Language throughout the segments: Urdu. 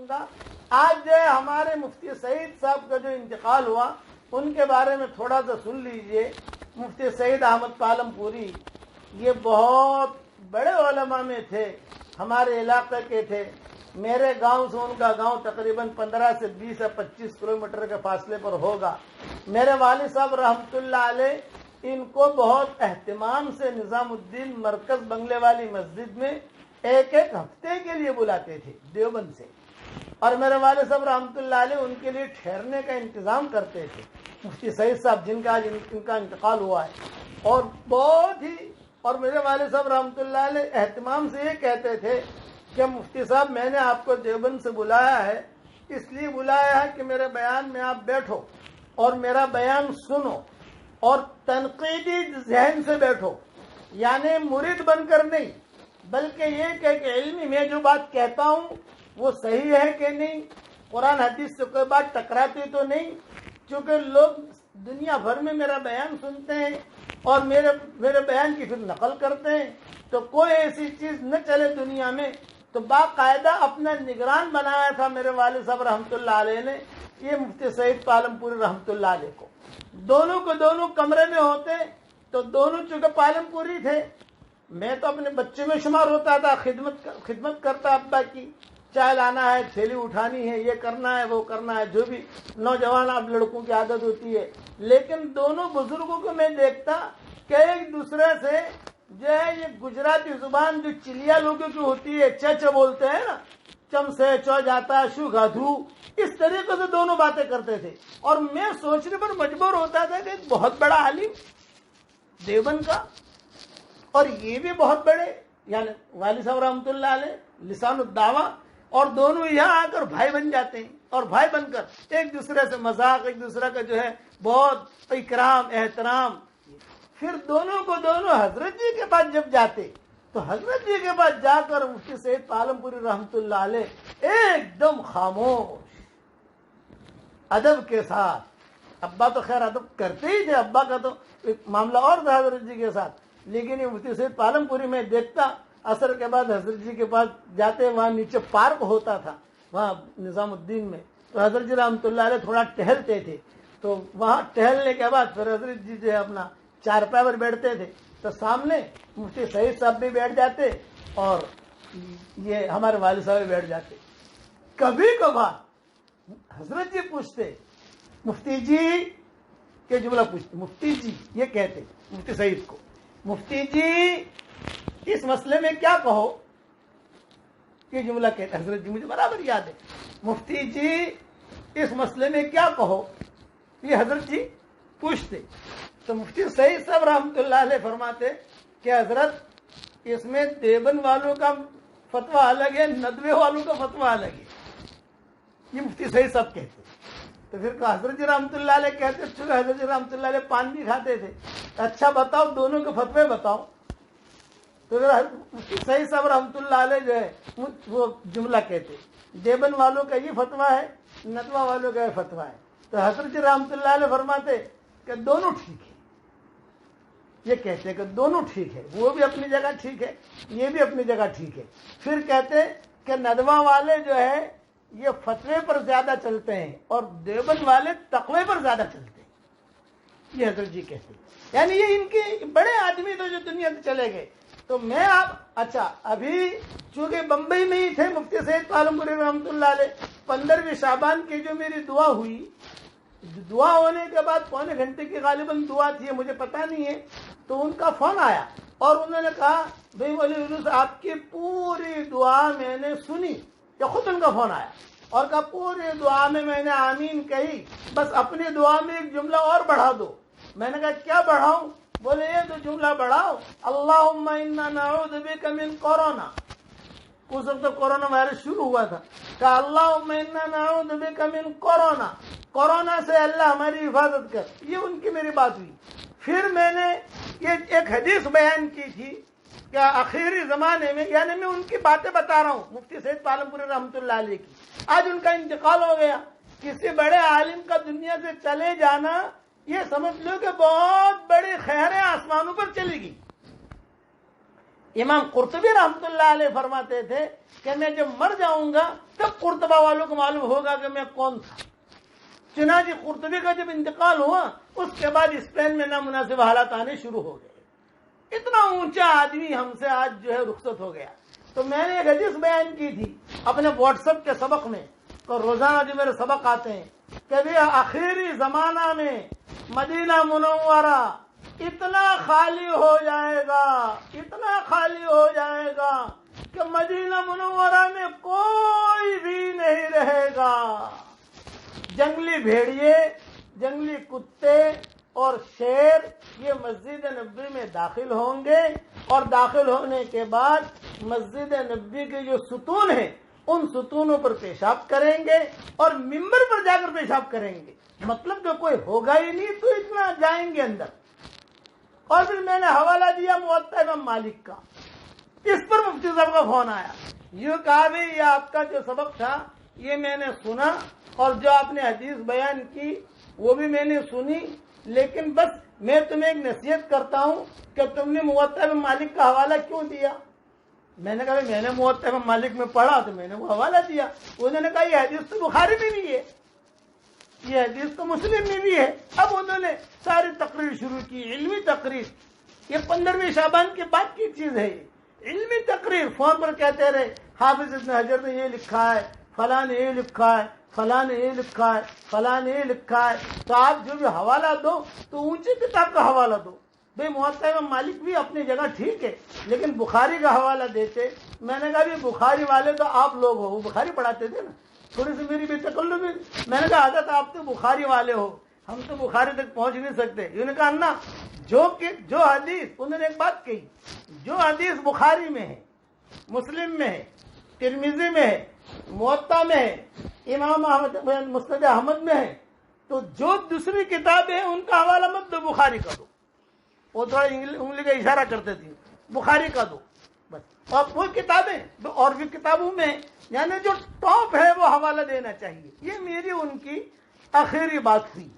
کروں گا. آج جو ہے ہمارے مفتی سعید صاحب کا جو انتقال ہوا ان کے بارے میں تھوڑا سا سن لیجئے. مفتی سعید احمد پالم پوری یہ بہت بڑے علماء میں تھے, ہمارے علاقے کے تھے. میرے گاؤں سے ان کا گاؤں تقریباً 15 سے 20 یا 25 کلومیٹر کے فاصلے پر ہوگا. میرے والد صاحب رحمۃ اللہ علیہ ان کو بہت اہتمام سے نظام الدین مرکز بنگلے والی مسجد میں ایک ہفتے کے لیے بلاتے تھے دیوبند سے, اور میرے والد صاحب رحمۃ اللہ علیہ ان کے لیے ٹھہرنے کا انتظام کرتے تھے. مفتی سعید صاحب جن کا ان کا انتقال ہوا ہے, اور بہت ہی, اور میرے والد صاحب رحمۃ اللہ علیہ اہتمام سے یہ کہتے تھے کہ مفتی صاحب میں نے آپ کو دیوبند سے بلایا ہے, اس لیے بلایا ہے کہ میرے بیان میں آپ بیٹھو اور میرا بیان سنو اور تنقیدی ذہن سے بیٹھو, یعنی مرید بن کر نہیں, بلکہ یہ کہ علمی میں جو بات کہتا ہوں وہ صحیح ہے کہ نہیں, قرآن حدیث سے کوئی بات ٹکراتی تو نہیں. چونکہ لوگ دنیا بھر میں میرا بیان سنتے ہیں اور میرے بیان کی پھر نقل کرتے ہیں, تو کوئی ایسی چیز نہ چلے دنیا میں. تو باقاعدہ اپنا نگران بنایا تھا میرے والد صاحب رحمۃ اللہ علیہ نے, یہ مفتی سعید پالم پوری رحمۃ اللہ علیہ کو. دونوں کو دونوں کمرے میں ہوتے تو دونوں چونکہ پالم پوری تھے, میں تو اپنے بچے میں شمار ہوتا تھا, خدمت کرتا ابا کی, چائے لانا ہے, تھیلی اٹھانی ہے, یہ کرنا ہے, وہ کرنا ہے, جو بھی نوجوان اب لڑکوں کی عادت ہوتی ہے. لیکن دونوں بزرگوں کو میں دیکھتا کہ ایک دوسرے سے جو ہے یہ گجراتی زبان جو چلیا لوگوں کی ہوتی ہے, چچ بولتے ہیں نا, چم سے چو جاتا شو گادھو, اس طریقے سے دونوں باتیں کرتے تھے. اور میں سوچنے پر مجبور ہوتا تھا کہ ایک بہت بڑا عالم دیوبند کا, اور یہ بھی بہت بڑے, یعنی والد صاحب رحمۃ اللہ علیہ لسان الدعوہ, اور دونوں یہاں آ کر بھائی بن جاتے ہیں, اور بھائی بن کر ایک دوسرے سے مذاق, ایک دوسرے کا جو ہے بہت اکرام احترام. پھر دونوں کو دونوں حضرت جی کے پاس جب جاتے تو حضرت جی کے پاس جا کر مفتی سعید پالم پوری رحمۃ اللہ علیہ ایک دم خاموش ادب کے ساتھ, ابا تو خیر ادب کرتے ہی تھے, ابا کا تو ایک معاملہ اور تھا حضرت جی کے ساتھ, لیکن یہ مفتی سعید پالم پوری میں دیکھتا عصر کے بعد حضرت جی کے پاس جاتے, وہاں نیچے پارک ہوتا تھا وہاں نظام الدین میں, تو حضرت جی رحمۃ اللہ علیہ تھوڑا ٹہلتے تھے, تو وہاں ٹہلنے کے بعد پھر حضرت جی جو ہے اپنا چارپائی پر بیٹھتے تھے, تو سامنے مفتی سعید صاحب بھی بیٹھ جاتے اور یہ ہمارے والد صاحب بھی بیٹھ جاتے. کبھی کبھار حضرت جی پوچھتے, مفتی جی کے جملہ پوچھتے, مفتی جی یہ کہتے مفتی سعید کو, مفتی جی اس مسئلے میں کیا کہو, یہ جملہ کہتے حضرت جی, مجھے برابر یاد ہے, مفتی جی اس مسئلے میں کیا کہو, یہ حضرت جی پوچھتے. تو مفتی سعید صاحب رحمۃ اللہ علیہ فرماتے کہ حضرت اس میں دیوبند والوں کا فتویٰ الگ ہے, ندوے والوں کا فتویٰ الگ ہے, یہ مفتی سعید صاحب کہتے. تو پھر حضرت جی رحمۃ اللہ علیہ کہتے, چونکہ حضرت جی رحمۃ اللہ علیہ پان بھی کھاتے تھے, اچھا بتاؤ دونوں کے فتوے بتاؤ. تو مفتی سعید صاحب رحمۃ اللہ علیہ جو ہے وہ جملہ کہتے, دیوبند والوں کا یہ فتویٰ ہے, ندوہ والوں کا یہ فتویٰ ہے. تو حضرت جی رحمۃ اللہ علیہ فرماتے کہ دونوں ٹھیک ہے, یہ کہتے ہیں کہ دونوں ٹھیک ہے, وہ بھی اپنی جگہ ٹھیک ہے, یہ بھی اپنی جگہ ٹھیک ہے. پھر کہتے کہ ندوہ والے جو ہے یہ فتوے پر زیادہ چلتے ہیں اور دیوبند والے تقوی پر زیادہ چلتے ہیں, یہ حضرت جی کہتے ہیں. یعنی یہ ان کے بڑے آدمی تو جو دنیا سے چلے گئے. تو میں اچھا ابھی چونکہ بمبئی میں ہی تھے مفتی سعید پالم پوری رحمۃ اللہ علیہ, 15ویں شعبان کی جو میری دعا ہوئی, دعا ہونے کے بعد پونے گھنٹے کی غالباً دعا تھی, مجھے پتہ نہیں ہے, تو ان کا فون آیا اور انہوں نے کہا بھائی ولی یونس آپ کی پوری دعا میں نے سنی. یا خود ان کا فون آیا اور کہا پوری دعا میں نے آمین کہی, بس اپنی دعا میں ایک جملہ اور بڑھا دو. میں نے کہا کیا بڑھاؤں؟ بولے یہ تو جملہ بڑھاؤ, اللہم انا نعوذ بک من کورونا. اس وقت کورونا وائرس شروع ہوا تھا. کہا اللہم انا نعوذ بک من کورونا, کورونا سے اللہ ہماری حفاظت کر. یہ ان کی میری بات ہوئی. پھر میں نے یہ ایک حدیث بیان کی تھی کہ آخری زمانے میں, یعنی میں ان کی باتیں بتا رہا ہوں مفتی سعید پالم پوری رحمۃ اللہ علیہ کی. آج ان کا انتقال ہو گیا. کسی بڑے عالم کا دنیا سے چلے جانا یہ سمجھ لو کہ بہت بڑی خیر آسمانوں پر چلی گئی. امام قرطبی رحمۃ اللہ علیہ فرماتے تھے کہ میں جب مر جاؤں گا تب قرطبہ والوں کو معلوم ہوگا کہ میں کون تھا. چنانچہ قرطبی کا جب انتقال ہوا اس کے بعد اسپین میں نامناسب حالات آنے شروع ہو گئے. اتنا اونچا آدمی ہم سے آج جو ہے رخصت ہو گیا. تو میں نے ایک حدیث بیان کی تھی اپنے واٹس ایپ کے سبق میں، تو روزانہ جو میرے سبق آتے ہیں کہ بھی آخری زمانہ میں مدینہ منورہ اتنا خالی ہو جائے گا، اتنا خالی ہو جائے گا کہ مدینہ منورہ میں کوئی بھی نہیں رہے گا. جنگلی بھیڑیے، جنگلی کتے اور شیر یہ مسجد نبوی میں داخل ہوں گے، اور داخل ہونے کے بعد مسجد نبوی کے جو ستون ہیں ان ستونوں پر پیشاب کریں گے اور ممبر پر جا کر پیشاب کریں گے. مطلب کہ کوئی ہوگا ہی نہیں تو اتنا جائیں گے اندر. اور پھر میں نے حوالہ دیا موطا امام مالک کا. اس پر مفتی صاحب کا فون آیا، یہ کہا بھی یہ آپ کا جو سبق تھا یہ میں نے سنا اور جو آپ نے حدیث بیان کی وہ بھی میں نے سنی، لیکن بس میں تمہیں ایک نصیحت کرتا ہوں کہ تم نے موطا امام مالک کا حوالہ کیوں دیا؟ میں نے کہا میں نے موطا امام مالک میں پڑھا تو میں نے وہ حوالہ دیا. انہوں نے کہا یہ حدیث تو بخاری میں بھی ہے، یہ حدیث تو مسلم میں بھی ہے. اب انہوں نے ساری تقریر شروع کی، علمی تقریر. یہ 15ویں شعبان کے بعد کی چیز ہے، علمی تقریر. فون پر کہتے رہے حافظ ابن حجر نے یہ لکھا ہے، فلاں نے یہ لکھا ہے، فلاں نے یہ لکھا ہے، فلاں نے یہ لکھا ہے. تو آپ جو بھی حوالہ دو تو اونچی کتاب کا حوالہ دو. بھائی موطا امام مالک بھی اپنی جگہ ٹھیک ہے لیکن بخاری کا حوالہ دیتے. میں نے کہا بھی بخاری والے تو آپ لوگ ہو، وہ بخاری پڑھاتے تھے نا. تھوڑی سی میری بھی تکلف. میں نے کہا حضرت آپ تو بخاری والے ہو، ہم تو بخاری تک پہنچ نہیں سکتے. انہوں نے کہا نا جو حدیث، انہوں نے ایک بات کہی، جو حدیث بخاری میں ہے، مسلم میں ہے، ترمذی میں ہے، موطا میں ہے، امام احمد مسند احمد میں ہے، تو جو دوسری کتابیں ہیں ان کا حوالہ مت دو، بخاری کا دو. وہ تھوڑا انگلی کا اشارہ کرتے تھے، بخاری کا دو بس. اور وہ کتابیں اور بھی کتابوں میں یعنی جو ٹاپ ہے وہ حوالہ دینا چاہیے. یہ میری ان کی آخری بات تھی.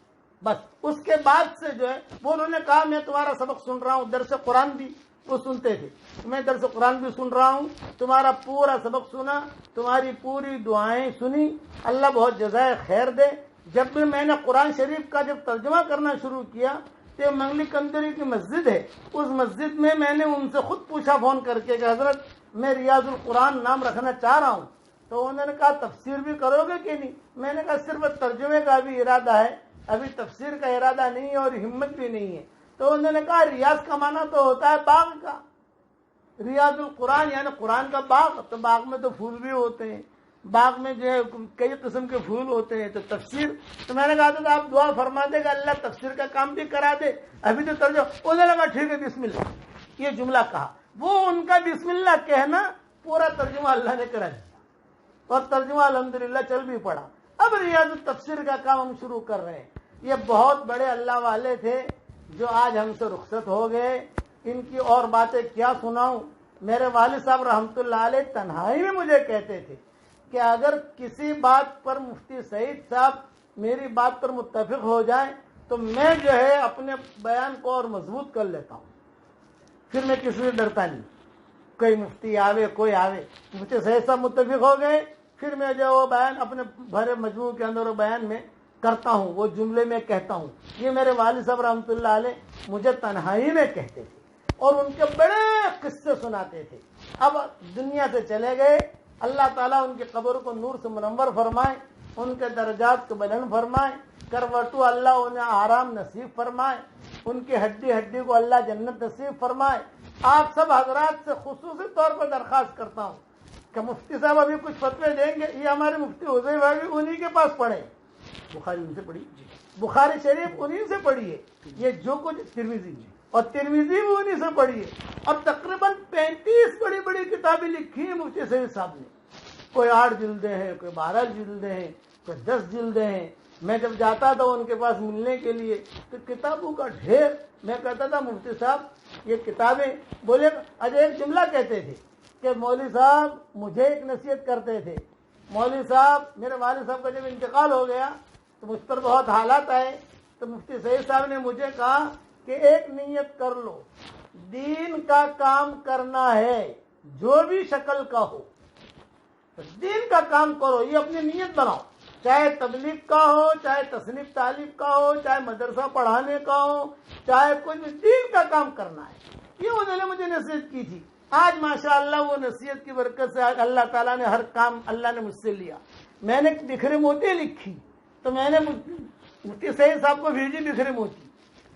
بس اس کے بعد سے جو ہے وہ انہوں نے کہا میں تمہارا سبق سن رہا ہوں. درس قرآن بھی وہ سنتے تھے، میں درس قرآن بھی سن رہا ہوں، تمہارا پورا سبق سنا، تمہاری پوری دعائیں سنی، اللہ بہت جزائے خیر دے. جب بھی میں نے قرآن شریف کا جب ترجمہ کرنا شروع کیا تو منگلی کندری کی مسجد ہے، اس مسجد میں نے ان سے خود پوچھا فون کر کے کہ حضرت میں ریاض القرآن نام رکھنا چاہ رہا ہوں. تو انہوں نے کہا تفسیر بھی کرو گے کہ نہیں؟ میں نے کہا صرف ترجمے کا بھی ارادہ ہے، ابھی تفسیر کا ارادہ نہیں ہے اور ہمت بھی نہیں ہے. تو انہوں نے کہا ریاض کا معنی تو ہوتا ہے باغ کا، ریاض القرآن یعنی قرآن کا باغ. تو باغ میں تو پھول بھی ہوتے ہیں، باغ میں جو ہے کئی قسم کے پھول ہوتے ہیں. تو تفسیر، تو میں نے کہا تھا آپ دعا فرما دے گا اللہ تفسیر کا کام بھی کرا دے. ابھی تو ترجمہ. انہوں نے کہا ٹھیک ہے بسم اللہ، یہ جملہ کہا. وہ ان کا بسم اللہ کہنا پورا ترجمہ اللہ نے کرا دیا اور ترجمہ الحمدللہ چل بھی پڑا. اب ریاض التفسیر کا کام ہم شروع کر رہے ہیں. یہ بہت بڑے اللہ والے تھے جو آج ہم سے رخصت ہو گئے. ان کی اور باتیں کیا سناؤں. میرے والد صاحب رحمۃ اللہ علیہ تنہائی میں مجھے کہتے تھے کہ اگر کسی بات پر مفتی سعید صاحب میری بات پر متفق ہو جائیں تو میں جو ہے اپنے بیان کو اور مضبوط کر لیتا ہوں، پھر میں کسی سے ڈرتا نہیں. کوئی مفتی آوے کوئی آوے، مفتی سعید صاحب متفق ہو گئے پھر میں جو وہ بیان اپنے بھرے مجموع کے اندر وہ بیان میں کرتا ہوں، وہ جملے میں کہتا ہوں. یہ میرے والد صاحب رحمۃ اللہ علیہ مجھے تنہائی میں کہتے تھے اور ان کے بڑے قصے سناتے تھے. اب دنیا سے چلے گئے، اللہ تعالیٰ ان کی قبر کو نور سے منور فرمائے، ان کے درجات کو بلند فرمائے، کروٹو اللہ انہیں آرام نصیب فرمائے، ان کی ہڈی ہڈی کو اللہ جنت نصیب فرمائے. آپ سب حضرات سے خصوصی طور پر درخواست کرتا ہوں کہ مفتی صاحب ابھی کچھ فتوے دیں گے، یہ ہمارے مفتی حذیفہ بھائی بھی انہی کے پاس پڑھے، بخاری ان سے پڑھی، بخاری شریف انہی سے پڑھی ہے. یہ جو کچھ ترمذی اور ترمذی بھی انہی سے پڑھی ہے. اور تقریباً 35 بڑی بڑی کتابیں لکھی ہیں مفتی سعید صاحب نے. کوئی 8 جلدیں ہیں، کوئی 12 جلدیں ہیں، کوئی 10 جلدیں ہیں. میں جب جاتا تھا ان کے پاس ملنے کے لیے تو کتابوں کا ڈھیر. میں کہتا تھا مفتی صاحب یہ کتابیں، بولے اجے ایک جملہ کہتے تھے کہ مولوی صاحب مجھے ایک نصیحت کرتے تھے. مولوی صاحب میرے والد صاحب کا جب انتقال ہو گیا تو مجھ پر بہت حالات آئے، تو مفتی سعید صاحب نے مجھے کہا کہ ایک نیت کر لو دین کا کام کرنا ہے، جو بھی شکل کا ہو دین کا کام کرو، یہ اپنی نیت بناؤ، چاہے تبلیغ کا ہو، چاہے تصنیف تعلیم کا ہو، چاہے مدرسہ پڑھانے کا ہو، چاہے کوئی بھی دین کا کام کرنا ہے۔ یہ انہوں نے مجھے نصیحت کی تھی۔ آج ماشاءاللہ وہ نصیحت کی برکت سے آج اللہ تعالیٰ نے ہر کام اللہ نے مجھ سے لیا۔ میں نے بکھرے موتی لکھی تو میں نے مفتی سعید صاحب کو بھیجی بکھرے موتی۔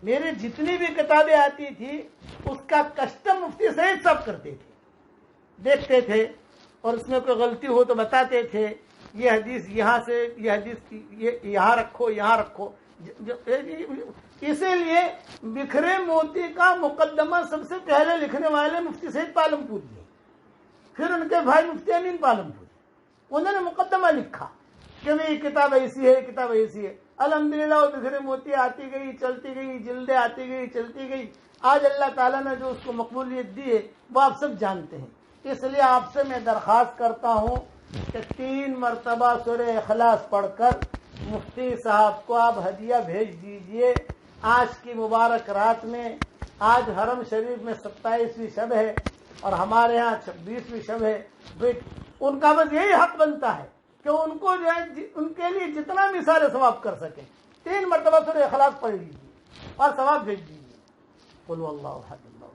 میری جتنی بھی کتابیں آتی تھی اس کا کسٹم مفتی سعید صاحب کرتے تھے، دیکھتے تھے اور اس میں کوئی غلطی ہو تو بتاتے تھے، یہ حدیث یہاں سے، یہ حدیث یہاں رکھو، یہاں رکھو۔ اسی لیے بکھرے موتی کا مقدمہ سب سے پہلے لکھنے والے مفتی سعید پالم پوری ہیں، پھر ان کے بھائی مفتی امین پالم پوری، انہوں نے مقدمہ لکھا کہ یہ کتاب ایسی ہے، کتاب ایسی ہے۔ الحمدللہ وہ بکھرے موتی آتی گئی، چلتی گئی، جلدیں آتی گئی، چلتی گئی۔ آج اللہ تعالیٰ نے جو اس کو مقبولیت دی ہے وہ آپ سب جانتے ہیں۔ اس لیے آپ سے میں درخواست کرتا ہوں کہ 3 مرتبہ سورہ اخلاص پڑھ کر مفتی صاحب کو آپ ہدیہ بھیج دیجئے۔ آج کی مبارک رات میں، آج حرم شریف میں 27ویں شب ہے اور ہمارے ہاں 26ویں شب ہے، ان کا بس یہی حق بنتا ہے کہ ان کو جو ہے ان کے لیے جتنا مثال ثواب کر سکیں 3 مرتبہ سورہ اخلاص پڑھ لیجیے اور ثواب بھیج دیجیے۔ قل واللہ احد اللہ